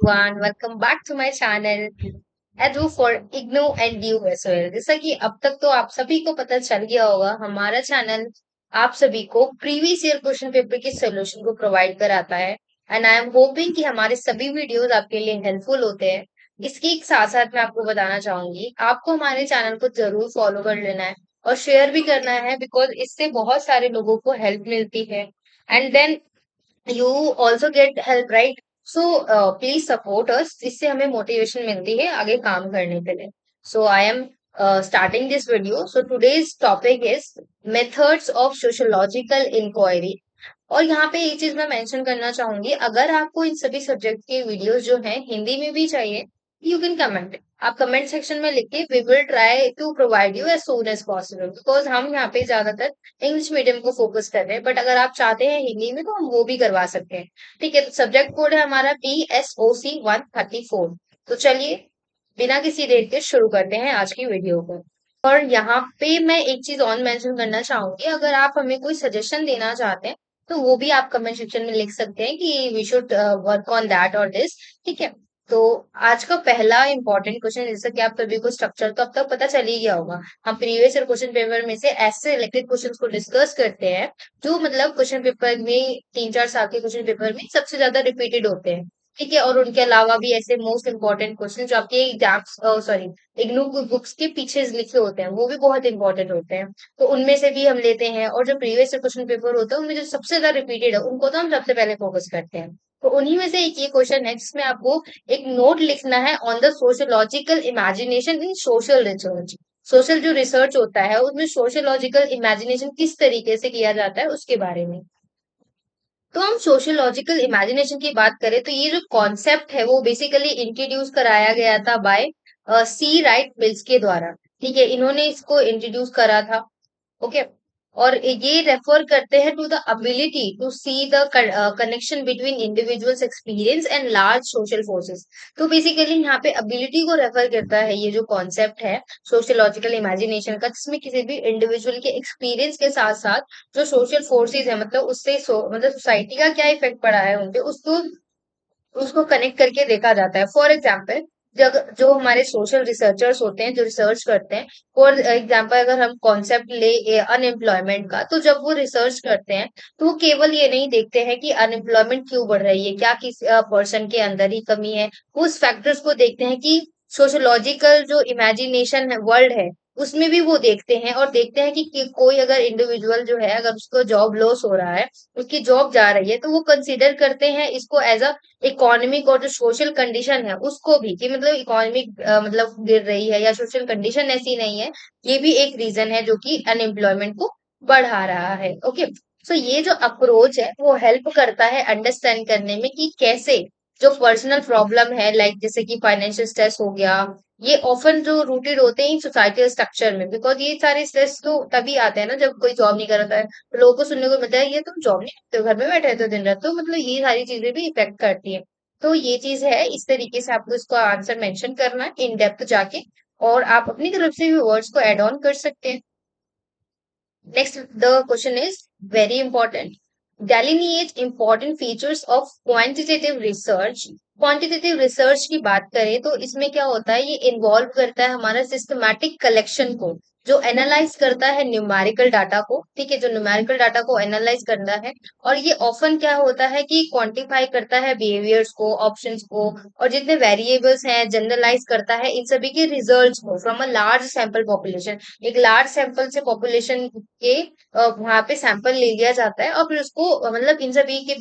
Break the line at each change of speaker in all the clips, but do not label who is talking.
everyone, welcome back to my channel Edu for Igno and you as well। जैसा कि अब तक तो आप सभी को पता चल गया होगा, हमारा चैनल आप सभी को प्रीवियस ईयर क्वेश्चन पेपर के सॉल्यूशन को प्रोवाइड कराता है। एंड आई एम होपिंग कि हमारे सभी वीडियोस आपके लिए हेल्पफुल होते हैं। इसके साथ साथ मैं आपको बताना चाहूंगी, आपको हमारे चैनल को जरूर फॉलो कर लेना है और शेयर भी करना है, बिकॉज इससे बहुत सारे लोगों को हेल्प मिलती है। And then you also get help, right? So please support us, इससे हमें मोटिवेशन मिलती है आगे काम करने के लिए। So I am starting this video. So today's topic is methods of sociological inquiry. और यहाँ पे एक चीज मैं मेंशन करना चाहूंगी, अगर आपको इन सभी सब्जेक्ट के वीडियोस जो हैं हिंदी में भी चाहिए, यू कैन कमेंट। आप कमेंट सेक्शन में लिखिए, we will try to provide you as soon as possible, because हम यहाँ पे ज्यादातर इंग्लिश मीडियम को फोकस कर रहे हैं, बट अगर आप चाहते हैं हिंदी में तो हम वो भी करवा सकते हैं। ठीक है, तो सब्जेक्ट कोड है हमारा PSOC 134। तो चलिए बिना किसी देर के शुरू करते हैं आज की वीडियो को। और यहाँ पे मैं एक चीज और मेंशन करना चाहूंगी, अगर आप हमें कोई सजेशन देना चाहते हैं तो वो भी आप कमेंट सेक्शन में लिख सकते हैं कि we should work on that और दिस। ठीक है, तो आज का पहला इंपॉर्टेंट क्वेश्चन, जैसा कि आप सभी को स्ट्रक्चर तो अब तक पता चल ही गया होगा। हम प्रीवियस ईयर क्वेश्चन पेपर में से ऐसे सिलेक्टेड क्वेश्चंस को डिस्कस करते हैं जो मतलब क्वेश्चन पेपर में 3-4 साल के क्वेश्चन पेपर में सबसे ज्यादा रिपीटेड होते हैं। ठीक है, और उनके अलावा भी ऐसे मोस्ट इंपॉर्टेंट क्वेश्चन जो आपके एग्जाम्स, सॉरी, इग्नू बुक्स के पीछे लिखे होते हैं, वो भी बहुत इंपॉर्टेंट होते हैं। तो उनमें से भी हम लेते हैं, और जो प्रीवियस क्वेश्चन पेपर होता है उनमें जो सबसे ज्यादा रिपीटेड है उनको तो हम सबसे पहले फोकस करते हैं। तो उन्हीं में से एक ये क्वेश्चन है जिसमें आपको एक नोट लिखना है on the sociological imagination in social research. Social जो रिसर्च होता है उसमें सोशियोलॉजिकल इमेजिनेशन किस तरीके से किया जाता है उसके बारे में। तो हम सोशियोलॉजिकल इमेजिनेशन की बात करें तो ये जो कॉन्सेप्ट है वो बेसिकली इंट्रोड्यूस कराया गया था बाय सी राइट मिल्स के द्वारा। ठीक है, इन्होंने इसको इंट्रोड्यूस करा था। ओके, और ये रेफर करते हैं to the ability to see the connection between individuals experience and large social forces. तो बेसिकली यहाँ पे अबिलिटी को रेफर करता है ये जो कॉन्सेप्ट है सोशियोलॉजिकल इमेजिनेशन का, जिसमें किसी भी इंडिविजुअल के एक्सपीरियंस के साथ साथ जो सोशल फोर्सेस है, मतलब उससे मतलब सोसाइटी का क्या इफेक्ट पड़ा है उनपे, उसको उसको कनेक्ट करके देखा जाता है। फॉर एग्जाम्पल, जब जो हमारे सोशल रिसर्चर्स होते हैं जो रिसर्च करते हैं, फॉर एग्जाम्पल अगर हम कॉन्सेप्ट ले अनएम्प्लॉयमेंट का, तो जब वो रिसर्च करते हैं तो वो केवल ये नहीं देखते हैं कि अनएम्प्लॉयमेंट क्यों बढ़ रही है, क्या किस पर्सन के अंदर ही कमी है। वो उस फैक्टर्स को देखते हैं कि सोशोलॉजिकल जो इमेजिनेशन है, वर्ल्ड है, उसमें भी वो देखते हैं, और देखते हैं कि कोई अगर इंडिविजुअल जो है, अगर उसको जॉब लॉस हो रहा है, उसकी जॉब जा रही है, तो वो कंसीडर करते हैं इसको एज अ इकोनॉमिक, और जो सोशल कंडीशन है उसको भी, कि मतलब इकोनॉमिक मतलब गिर रही है या सोशल कंडीशन ऐसी नहीं है, ये भी एक रीजन है जो कि अनएम्प्लॉयमेंट को बढ़ा रहा है। ओके, सो ये जो अप्रोच है वो हेल्प करता है अंडरस्टैंड करने में कि कैसे जो पर्सनल प्रॉब्लम है, लाइक जैसे कि फाइनेंशियल स्ट्रेस हो गया, ये ऑफन जो रूटेड होते हैं सोसाइटल स्ट्रक्चर में, बिकॉज ये सारे स्ट्रेस तो तभी आते हैं ना जब कोई जॉब नहीं करता है। तो लोगों को सुनने को मिलता है ये तुम जॉब नहीं करते हो, घर में बैठे रहते हो दिन रात, तो मतलब ये सारी चीजें भी इफेक्ट करती है। तो ये चीज है, इस तरीके से आपको इसको आंसर मेंशन करना है इन डेप्थ जाके, और आप अपनी तरफ से भी वर्ड्स को ऐड ऑन कर सकते हैं। Next, the question is very important. Delineate important features of quantitative research. Quantitative research की बात करें तो इसमें क्या होता है, ये इन्वॉल्व करता है हमारा सिस्टमैटिक कलेक्शन को, जो एनालाइज करता है न्यूमेरिकल डाटा को। ठीक है, जो न्यूमेरिकल डाटा को एनालाइज करता है, और ये ऑफन क्या होता है कि क्वांटिफाई करता है बिहेवियर्स को, ऑप्शंस को, और जितने वेरिएबल्स हैं जनरलाइज करता है इन सभी के रिजल्ट्स को from a large sample population. एक लार्ज सैंपल से पॉपुलेशन के वहां पे सैंपल ले लिया जाता है, और फिर उसको मतलब इन सभी के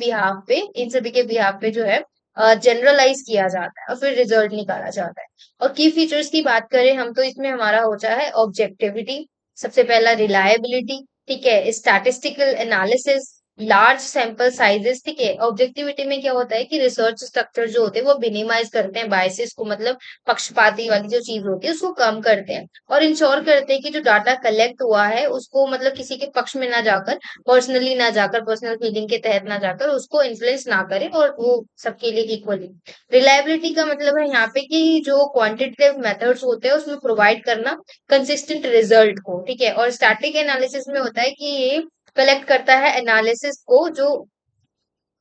बिहाफ पे जो है जनरलाइज किया जाता है, और फिर रिजल्ट निकाला जाता है। और की फीचर्स की बात करें हम तो इसमें हमारा होता है ऑब्जेक्टिविटी, सबसे पहला रिलायबिलिटी, ठीक है, statistical analysis, large sample sizes. ठीक है, ऑब्जेक्टिविटी में क्या होता है कि रिसर्च स्ट्रक्चर जो होते हैं वो मिनिमाइज करते हैं बायसेस को, मतलब पक्षपाती वाली जो चीज होती है उसको कम करते हैं, और इंश्योर करते हैं कि जो डाटा कलेक्ट हुआ है उसको मतलब किसी के पक्ष में ना जाकर, पर्सनली ना जाकर, पर्सनल फीलिंग के तहत ना जाकर उसको इन्फ्लुएंस ना करे, और वो सबके लिए इक्वली। रिलायबिलिटी का मतलब है यहाँ पे कि जो क्वांटिटेटिव मेथड्स होते हैं उसमें प्रोवाइड करना कंसिस्टेंट रिजल्ट को। ठीक है, और स्टैटिक एनालिसिस में होता है कि ये कलेक्ट करता है एनालिसिस को, जो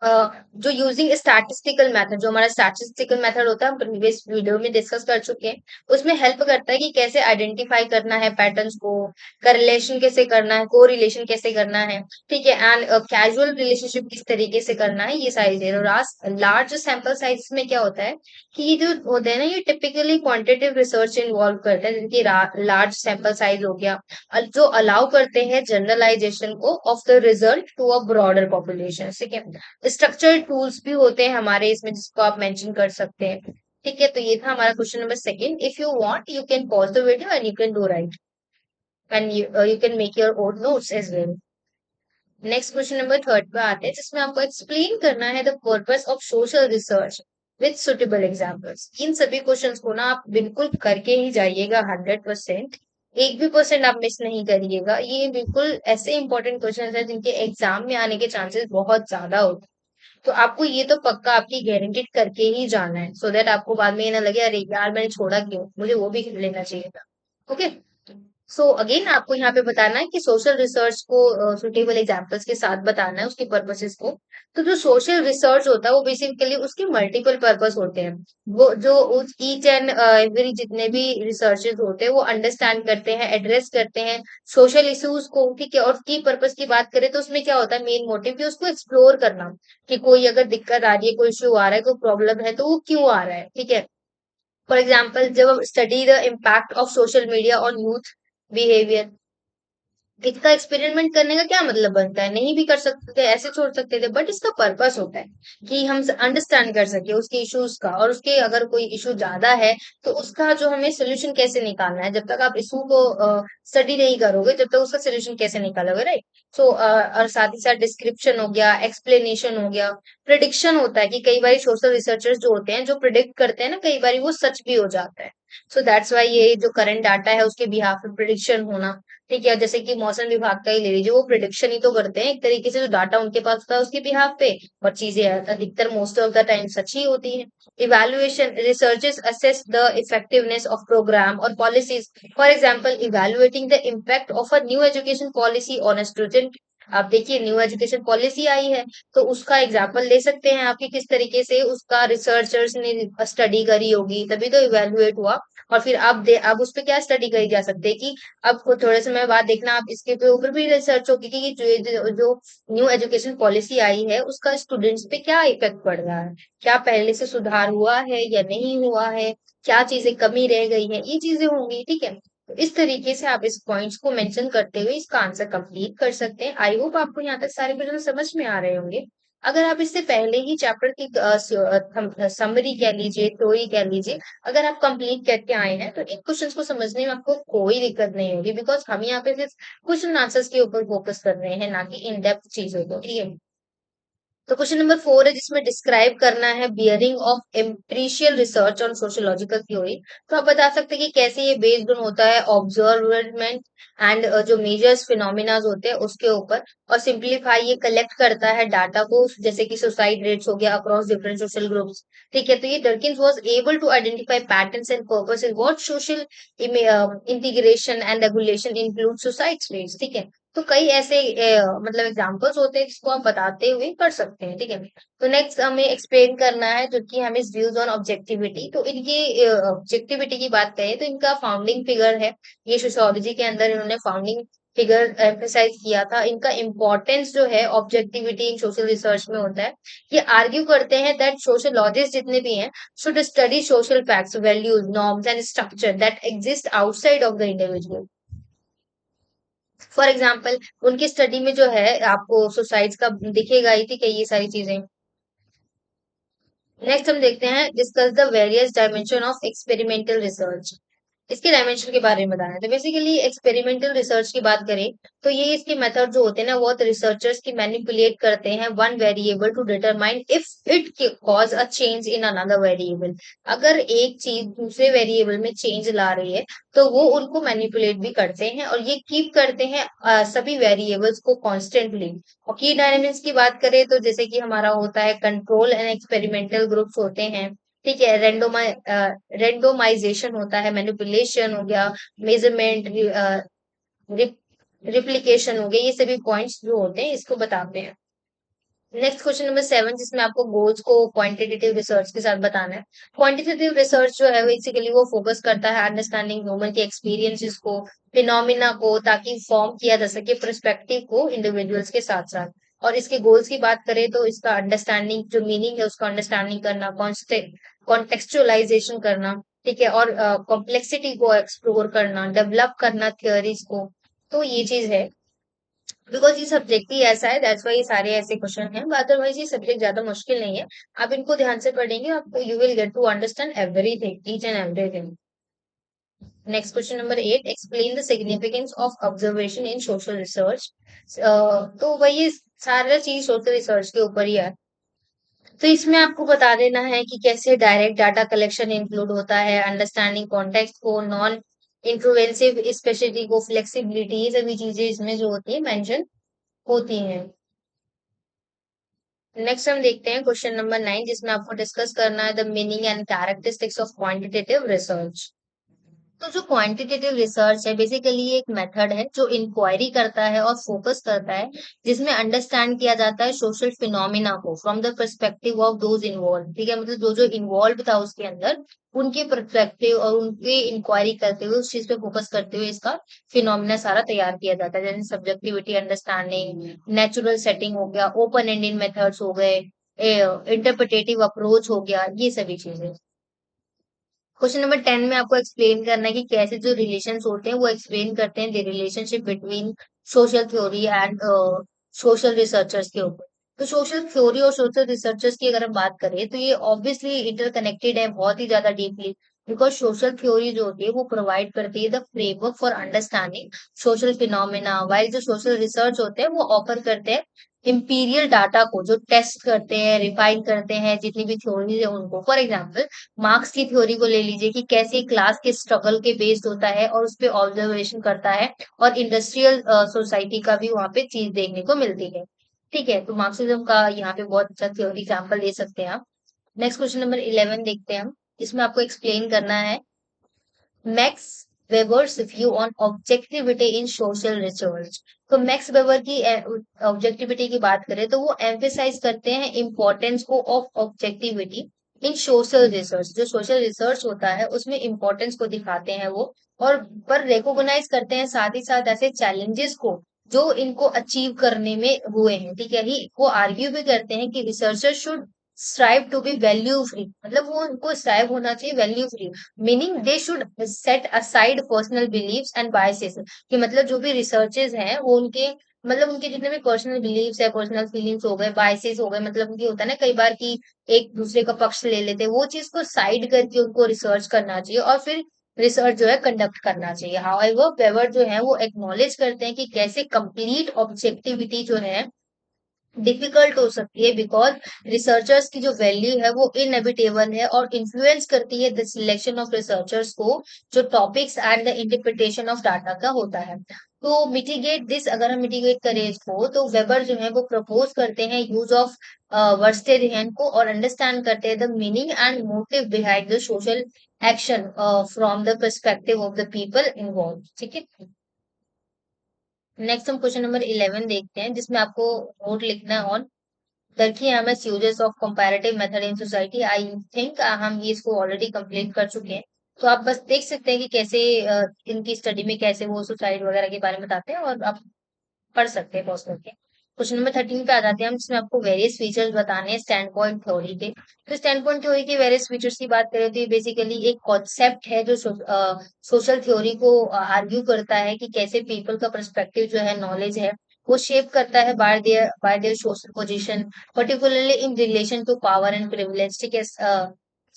जो यूजिंग स्टैटिस्टिकल मेथड, जो हमारा स्टैटिस्टिकल मेथड होता है, हम प्रीवियस वीडियो में डिस्कस कर चुके हैं। उसमें हेल्प करता है कि कैसे आइडेंटिफाई करना है पैटर्न्स को, करलेशन कैसे करना है, कोरिलेशन कैसे करना है, ठीक है, एंड कैजुअल रिलेशनशिप किस तरीके से करना है, ये सारी चीजें। लार्ज सैंपल साइज में क्या होता है कि ये जो होते हैं ना, ये टिपिकली क्वांटिटेटिव रिसर्च इन्वॉल्व करते हैं, जिनकी लार्ज सैंपल साइज हो गया, जो अलाउ करते हैं जनरलाइजेशन को of the result to a broader population, ठीक है। स्ट्रक्चर्ड टूल्स भी होते हैं हमारे इसमें, जिसको आप मेंशन कर सकते हैं। ठीक है, तो ये था हमारा question number second. If you want you can pause the video and you can do right, and you can make your own notes as well. Next question number third पे आते हैं, जिसमें आपको एक्सप्लेन करना है the purpose of social research with suitable examples. इन सभी questions को ना आप बिल्कुल करके ही जाइएगा, 100%। एक भी परसेंट आप मिस नहीं करिएगा। ये बिल्कुल ऐसे इंपॉर्टेंट क्वेश्चंस है जिनके एग्जाम में आने के चांसेस बहुत ज्यादा होते हैं। तो आपको ये तो पक्का आपकी गारंटेड करके ही जाना है, सो दैट आपको बाद में ये ना लगे अरे यार मैंने छोड़ा क्यों, मुझे वो भी लेना चाहिए था। ओके, सो अगेन आपको यहाँ पे बताना है कि सोशल रिसर्च को सुटेबल एग्जांपल्स के साथ बताना है उसके पर्पसेस को। तो जो सोशल रिसर्च होता है वो बेसिकली उसके मल्टीपल पर्पस होते हैं। वो जो उस ईच एंड एवरी जितने भी रिसर्चेस होते हैं वो अंडरस्टैंड करते हैं, एड्रेस करते हैं सोशल इश्यूज को, ठीक है। और की पर्पस की बात करें तो उसमें क्या होता है, मेन मोटिव कि उसको एक्सप्लोर करना, कि कोई अगर दिक्कत आ रही है, कोई इश्यू आ रहा है, कोई प्रॉब्लम है, तो वो क्यों आ रहा है, ठीक है। फॉर एग्जाम्पल, जब हम study the impact of social media on youth behaviour, इसका एक्सपेरिमेंट करने का क्या मतलब बनता है, नहीं भी कर सकते थे, ऐसे छोड़ सकते थे, बट इसका पर्पस होता है कि हम अंडरस्टैंड कर सके उसके इश्यूज का, और उसके अगर कोई इशू ज्यादा है तो उसका जो हमें सोल्यूशन कैसे निकालना है। जब तक आप इशू को स्टडी नहीं करोगे, जब तक उसका सोल्यूशन कैसे निकालोगे, राइट। सो और साथ ही साथ डिस्क्रिप्शन हो गया, एक्सप्लेनेशन हो गया, प्रिडिक्शन होता है कि कई बार सोशल रिसर्चर्स जो होते हैं जो प्रिडिक्ट करते हैं ना, कई बार वो सच भी हो जाता है। सो दैट्स वाई ये जो करंट डाटा है उसके बिहाफ में प्रिडिक्शन होना, ठीक है। जैसे कि मौसम विभाग का ही ले लीजिए, वो प्रिडिक्शन ही तो करते हैं एक तरीके से, जो डाटा उनके पास होता है उसके बिहाफ पे, और चीजें अधिकतर most of the time such ही होती हैं। Evaluation researches assess the effectiveness of program और policies. For example, evaluating the impact of a new education policy on a student. आप देखिए, न्यू एजुकेशन पॉलिसी आई है, तो उसका एग्जाम्पल ले सकते हैं आपकी, किस तरीके से उसका रिसर्चर्स ने स्टडी करी होगी, तभी तो इवैल्यूएट हुआ। और फिर अब उस पर क्या स्टडी करी जा सकती है कि अब थोड़े समय बाद देखना आप इसके पे ऊपर भी रिसर्च होगी कि जो न्यू एजुकेशन पॉलिसी आई है उसका स्टूडेंट्स पे क्या इफेक्ट पड़ रहा है, क्या पहले से सुधार हुआ है या नहीं हुआ है, क्या चीजें कमी रह गई है, ये चीजें होंगी, ठीक है। तो इस तरीके से आप इस पॉइंट्स को मेंशन करते हुए इसका आंसर कंप्लीट कर सकते हैं। आई होप आपको यहाँ तक सारे क्वेश्चन समझ में आ रहे होंगे। अगर आप इससे पहले ही चैप्टर की समरी कह लीजिए, थ्योरी कह लीजिए, अगर आप कंप्लीट करके आए हैं तो इन क्वेश्चंस को समझने में आपको कोई दिक्कत नहीं होगी, बिकॉज हम यहाँ पे सिर्फ क्वेश्चन आंसर्स के ऊपर फोकस कर रहे हैं, ना कि इन डेप्थ चीजों को, ठीक है। तो क्वेश्चन नंबर 4 है, जिसमें डिस्क्राइब करना है bearing of empirical research on sociological theory. तो आप बता सकते हैं कि कैसे ये बेस्ड ऑन होता है ऑब्जर्वमेंट एंड जो मेजर्स फिनोमिना होते हैं उसके ऊपर, और सिंप्लीफाई ये कलेक्ट करता है डाटा को, जैसे कि सुसाइड रेट्स हो गया अक्रॉस डिफरेंट सोशल ग्रुप्स, ठीक है। तो ये Durkheim was able to identify patterns and purpose in what social integration and regulation include suicide rates, ठीक है। तो कई ऐसे मतलब एग्जांपल्स होते हैं जिसको आप बताते हुए कर सकते हैं, ठीक है। तो नेक्स्ट हमें एक्सप्लेन करना है जो कि हमें व्यूज ऑन ऑब्जेक्टिविटी। तो इनकी ऑब्जेक्टिविटी की बात करें तो इनका फाउंडिंग फिगर है, ये सोशियोलॉजी के अंदर इन्होंने फाउंडिंग फिगर एम्फेसाइज किया था। इनका इम्पोर्टेंस जो है ऑब्जेक्टिविटी इन सोशल रिसर्च में होता है। ये आर्ग्यू करते हैं दैट सोशियोलॉजिस्ट जितने भी हैं should study social facts, values, norms and structure that exist outside of the individual. For example, उनकी स्टडी में जो है आपको सुसाइड्स का दिखेगा ही, ठीक है, ये सारी चीजें। नेक्स्ट हम देखते हैं, discuss the various dimension of experimental research. इसके डायमेंशन के बारे में बताना है। तो बेसिकली एक्सपेरिमेंटल रिसर्च की बात करें तो ये इसके मेथड जो होते हैं ना, वो रिसर्चर्स की मैनिपुलेट करते हैं one variable to determine if it cause a change in another variable. अगर एक चीज दूसरे वेरिएबल में चेंज ला रही है तो वो उनको मैनिपुलेट भी करते हैं, और ये कीप करते हैं सभी वेरिएबल्स को कॉन्स्टेंटली। और की डायनेमिक्स की बात करें तो जैसे कि हमारा होता है कंट्रोल एंड एक्सपेरिमेंटल ग्रुप्स होते हैं, ठीक है। रेंडोमाइजेशन होता है, मैनिपुलेशन हो गया, मेजरमेंट, रिप्लिकेशन हो गया, ये सभी पॉइंट्स जो होते हैं इसको बताते हैं। नेक्स्ट क्वेश्चन नंबर 7, जिसमें आपको गोल्स को क्वांटिटेटिव रिसर्च के साथ बताना है। क्वांटिटेटिव रिसर्च जो है बेसिकली वो फोकस करता है अंडरस्टैंडिंग ह्यूमन के एक्सपीरियंसेस को, फिनोमिना को, ताकि फॉर्म किया जा सके पर्सपेक्टिव को इंडिविजुअल्स के साथ साथ। और इसके गोल्स की बात करें तो इसका अंडरस्टैंडिंग जो मीनिंग है उसका अंडरस्टैंडिंग करना, कॉन्टेक्चुअलाइजेशन करना, ठीक है, और कॉम्प्लेक्सिटी को एक्सप्लोर करना, डेवलप करना थियोरीज को। तो ये चीज है, बिकॉज ये सब्जेक्ट ही ऐसा है, दैट्स वाई ये सारे ऐसे क्वेश्चन हैं। अदरवाइज ये सब्जेक्ट ज्यादा मुश्किल नहीं है। आप इनको ध्यान से पढ़ेंगे, आपको you will get to understand everything, each and everything. Next question number 8, explain the significance of observation in social research. तो वही सारा चीज सोशल रिसर्च के ऊपर ही है। तो इसमें आपको बता देना है कि कैसे डायरेक्ट डाटा कलेक्शन इंक्लूड होता है, अंडरस्टैंडिंग कॉन्टेक्स्ट को, नॉन इंफ्लुएंसिव स्पेशलिटी को, फ्लेक्सिबिलिटी, ये सभी चीजें इसमें जो होती है मेंशन होती हैं। नेक्स्ट हम देखते हैं क्वेश्चन नंबर 9, जिसमें आपको डिस्कस करना है the meaning and characteristics of quantitative research. तो जो क्वांटिटेटिव रिसर्च है बेसिकली एक मेथड है जो इंक्वायरी करता है और फोकस करता है, जिसमें अंडरस्टैंड किया जाता है सोशल फिनोमिना को from the perspective of those involve, ठीक है, मतलब जो जो इन्वॉल्व था उसके अंदर, उनके पर्सपेक्टिव और उनके इंक्वायरी करते हुए उस चीज पे फोकस करते हुए इसका फिनोमिना सारा तैयार किया जाता है। जैसे सब्जेक्टिविटी अंडरस्टैंडिंग, नेचुरल सेटिंग हो गया, ओपन एंडेड मेथड्स हो गए, इंटरप्रिटेटिव अप्रोच हो गया, ये सभी चीजें। क्वेश्चन नंबर 10 में आपको एक्सप्लेन करना है कि कैसे जो रिलेशंस होते हैं वो एक्सप्लेन करते हैं the relationship between social theory and social researchers के ऊपर। तो सोशल थ्योरी और सोशल रिसर्चर्स की अगर हम बात करें तो ये ऑब्वियसली इंटरकनेक्टेड है बहुत ही ज्यादा डीपली, बिकॉज सोशल थ्योरी जो होती है वो प्रोवाइड करती है the framework for understanding social phenomena, while जो सोशल रिसर्च होते हैं वो ऑफर करते हैं इंपीरियल डाटा को, जो टेस्ट करते हैं, रिफाइन करते हैं जितनी भी थ्योरीज है उनको। फॉर एग्जाम्पल मार्क्स की थ्योरी को ले लीजिए कि कैसे क्लास के स्ट्रगल के बेस्ड होता है और उस पे ऑब्जर्वेशन करता है, और इंडस्ट्रियल सोसाइटी का भी वहां पे चीज देखने को मिलती है। ठीक है, तो मार्क्सिज्म का यहाँ पे बहुत अच्छा थ्योरी एग्जाम्पल ले सकते हैं आप। नेक्स्ट क्वेश्चन नंबर 11 देखते हैं हम। इसमें आपको एक्सप्लेन करना है max Weber's view on objectivity in social research. तो मैक्स वेबर की ऑब्जेक्टिविटी की बात करें तो वो एम्फेसाइज करते हैं इम्पोर्टेंस को of objectivity in social research. जो सोशल रिसर्च होता है उसमें इम्पोर्टेंस को दिखाते हैं वो, और पर रिकॉग्नाइज करते हैं साथ ही साथ ऐसे चैलेंजेस को जो इनको अचीव करने में हुए हैं। ठीक है, ही वो आर्ग्यू भी करते हैं कि researcher should strive to be value free, मतलब वो उनको स्ट्राइव होना चाहिए value free, meaning they should set aside personal beliefs and biases, कि मतलब जो भी रिसर्चेस हैं वो उनके, मतलब उनके जितने भी पर्सनल बिलीव्स है, पर्सनल फीलिंग्स हो गए, बायसेस हो गए, मतलब उनकी होता है ना कई बार कि एक दूसरे का पक्ष ले लेते हैं, वो चीज को साइड करके उनको रिसर्च करना चाहिए और फिर रिसर्च जो है कंडक्ट करना चाहिए। हाउएवर वेवर जो है वो एक्नॉलेज करते हैं कि कैसे कंप्लीट ऑब्जेक्टिविटी जो है डिफिकल्ट हो सकती है, बिकॉज रिसर्चर्स की जो वैल्यू है वो इनएविटेबल है और इन्फ्लुएंस करती है द सिलेक्शन ऑफ रिसर्चर्स को, जो topics and the interpretation of data का होता है। तो मिटिगेट दिस, अगर हम मिटिगेट करें इसको, तो वेबर जो है वो प्रपोज करते हैं यूज ऑफ वर्स्टेरियन को, और अंडरस्टैंड करते हैं the meaning and motive behind the social action from the perspective of the people involve. ठीक है, नेक्स्ट हम क्वेश्चन नंबर 11 देखते हैं, जिसमें आपको नोट लिखना है on Turkey MS uses of comparative method in society। I think हम ये इसको ऑलरेडी कंप्लीट कर चुके हैं। तो आप बस देख सकते हैं कि कैसे इनकी स्टडी में कैसे वो सुसाइड वगैरह के बारे में बताते हैं, और आप पढ़ सकते हैं पॉज करके। क्वेश्चन नंबर 13 पे आ जाते हैं हम, जिसमें आपको वेरियस फीचर्स बताने हैं स्टैंड पॉइंट थ्योरी के। तो स्टैंड पॉइंट थ्योरी के वेरियस फीचर्स की बात करें तो ये बेसिकली एक कॉन्सेप्ट है जो सोशल थ्योरी को आर्ग्यू करता है कि कैसे पीपल का पर्सपेक्टिव जो है, नॉलेज है, वो शेप करता है by their social position, particularly in relation to power and privilege. ठीक है,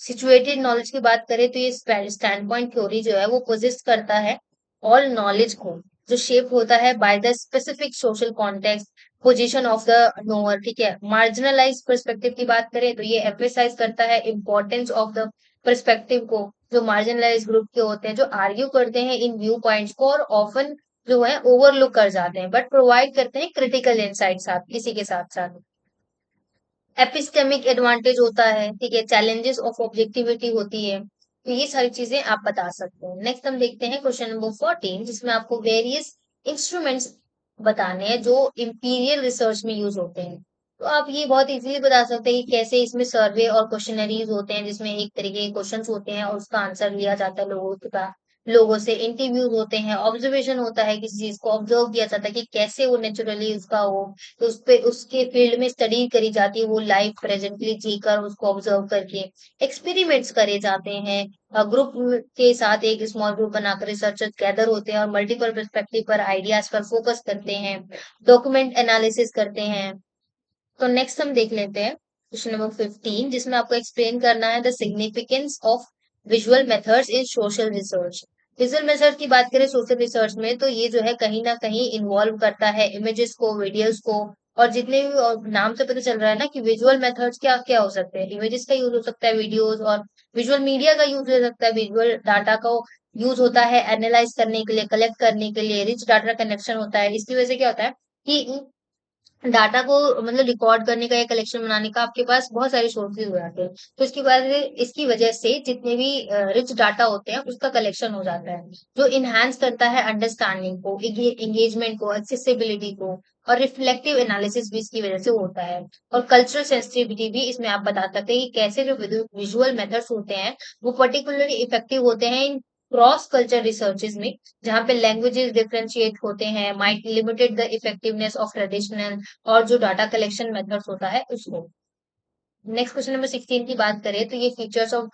सिचुएटेड नॉलेज की बात करें तो ये स्टैंड पॉइंट थ्योरी जो है वो पोजिस्ट करता है ऑल नॉलेज को, जो शेप होता है by the specific social context, position of the knower. ठीक है, मार्जिनलाइज पर्सपेक्टिव की बात करें तो ये एम्फेसाइज करता है इम्पोर्टेंस ऑफ द पर्सपेक्टिव को, जो मार्जिनलाइज ग्रुप के होते हैं, जो आर्ग्यू करते हैं इन व्यू पॉइंट्स को और ऑफन जो है ओवरलुक कर जाते हैं, बट प्रोवाइड करते हैं क्रिटिकल इंसाइट्स आप इसी के साथ साथ। एपिस्टेमिक एडवांटेज होता है, ठीक है, चैलेंजेस ऑफ ऑब्जेक्टिविटी होती है। तो ये सारी चीजें आप बता सकते हैं। नेक्स्ट हम देखते हैं क्वेश्चन नंबर 14, जिसमें आपको वेरियस इंस्ट्रूमेंट्स बताने हैं जो इंपीरियल रिसर्च में यूज होते हैं। तो आप ये बहुत इजीली बता सकते हैं कि कैसे इसमें सर्वे और क्वेश्चनरीज होते हैं, जिसमें एक तरीके के क्वेश्चंस होते हैं और उसका आंसर लिया जाता है लोगों से इंटरव्यूज होते हैं, ऑब्जर्वेशन होता है, किसी चीज को ऑब्जर्व किया जाता है कि कैसे वो नेचुरली उसका हो, तो उस पे उसके फील्ड में स्टडी करी जाती है, वो लाइव प्रेजेंटली जीकर उसको ऑब्जर्व करके एक्सपेरिमेंट्स करे जाते हैं। ग्रुप के साथ एक स्मॉल ग्रुप बनाकर रिसर्चर्स गैदर होते हैं और मल्टीपल पर्सपेक्टिव पर आइडियाज पर फोकस करते हैं, डॉक्यूमेंट एनालिसिस करते हैं। तो नेक्स्ट हम देख लेते हैं क्वेश्चन नंबर 15, जिसमें आपको एक्सप्लेन करना है the significance of visual methods in social research. Visual method की बात करें सोशल रिसर्च में, तो ये जो है कहीं ना कहीं इन्वॉल्व करता है इमेजेस को, वीडियोस को, और जितने भी, और नाम से पता चल रहा है ना कि विजुअल मेथड्स क्या क्या हो सकते हैं, इमेजेस का यूज हो सकता है, वीडियोस और विजुअल मीडिया का यूज हो सकता है, विजुअल डाटा का यूज होता है एनालाइज करने के लिए, कलेक्ट करने के लिए, रिच डाटा कनेक्शन होता है। इसकी वजह से क्या होता है कि डाटा को मतलब रिकॉर्ड करने का या कलेक्शन बनाने का आपके पास बहुत सारे सोर्सेज हो जाते हैं। तो इसकी वजह से जितने भी रिच डाटा होते हैं उसका कलेक्शन हो जाता है, जो इनहांस करता है अंडरस्टैंडिंग को, एंगेजमेंट को, एक्सेसिबिलिटी को, और रिफ्लेक्टिव एनालिसिस भी इसकी वजह से होता है। और कल्चरल सेंसिटिविटी भी इसमें आप बता सकते हैं कि कैसे जो विजुअल मेथड्स होते हैं वो पर्टिकुलरली इफेक्टिव होते हैं इन क्रॉस कल्चर रिसर्चेज में, जहाँ पे लैंग्वेजेस डिफरेंशिएट होते हैं, might limited the effectiveness of traditional और जो डाटा कलेक्शन मेथड्स होता है उसको। नेक्स्ट क्वेश्चन नंबर 16 की बात करें तो ये फीचर्स ऑफ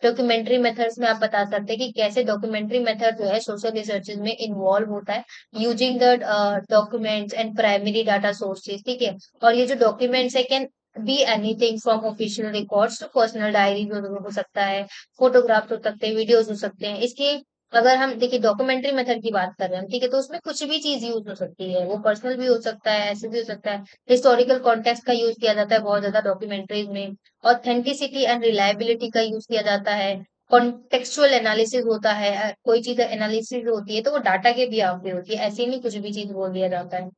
डॉक्यूमेंट्री मेथड्स में आप बता सकते हैं कि कैसे डॉक्यूमेंट्री मेथड जो है सोशल रिसर्चेज में इन्वॉल्व होता है, using the documents and primary data sources, ठीक है। और ये जो डॉक्यूमेंट्स है can be anything from official records to personal diary हो सकता है, फोटोग्राफ्स हो सकते हैं, वीडियोस हो सकते हैं। इसके अगर हम देखिए डॉक्यूमेंट्री मेथड की बात कर रहे हैं, ठीक है, तो उसमें कुछ भी चीज यूज हो सकती है, वो पर्सनल भी हो सकता है, ऐसे भी हो सकता है। हिस्टोरिकल कॉन्टेक्स्ट का यूज किया जाता है बहुत ज्यादा डॉक्यूमेंट्रीज में, ऑथेंटिसिटी एंड रिलायबिलिटी का यूज किया जाता है, कॉन्टेक्चुअल एनालिसिस होता है, कोई चीज एनालिसिस होती है तो वो डाटा के भी पे होती है, ऐसे नहीं कुछ भी चीज बोल दिया जाता है।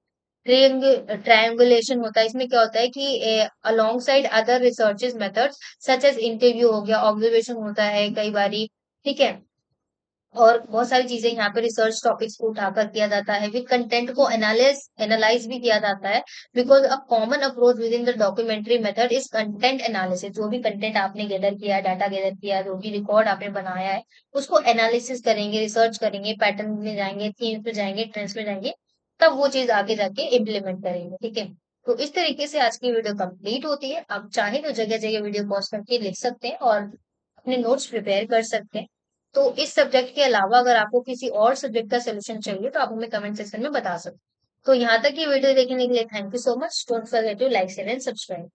ट्रायंगुलेशन होता है, इसमें क्या होता है कि alongside other researches methods such as interview हो गया, ऑब्जर्वेशन होता है कई बारी, ठीक है, और बहुत सारी चीजें यहाँ पे रिसर्च टॉपिक्स को उठाकर किया जाता है, फिर कंटेंट को एनालाइज भी किया जाता है। Because a common approach with in the documentary method is content analysis, जो भी कंटेंट आपने गैदर किया, डाटा गैदर किया, जो भी रिकॉर्ड आपने बनाया है उसको एनालिसिस करेंगे, रिसर्च करेंगे, पैटर्न में जाएंगे, थीम पे जाएंगे, ट्रेंड्स में जाएंगे, तब वो चीज आगे जाके इम्प्लीमेंट करेंगे, ठीक है। तो इस तरीके से आज की वीडियो कंप्लीट होती है। आप चाहे तो जगह जगह वीडियो पॉज करके लिख सकते हैं और अपने नोट्स प्रिपेयर कर सकते हैं। तो इस सब्जेक्ट के अलावा अगर आपको किसी और सब्जेक्ट का सोल्यूशन चाहिए तो आप हमें कमेंट सेक्शन में बता सकते हैं। तो यहाँ तक की वीडियो देखने के लिए thank you so much. Don't forget to like share and subscribe.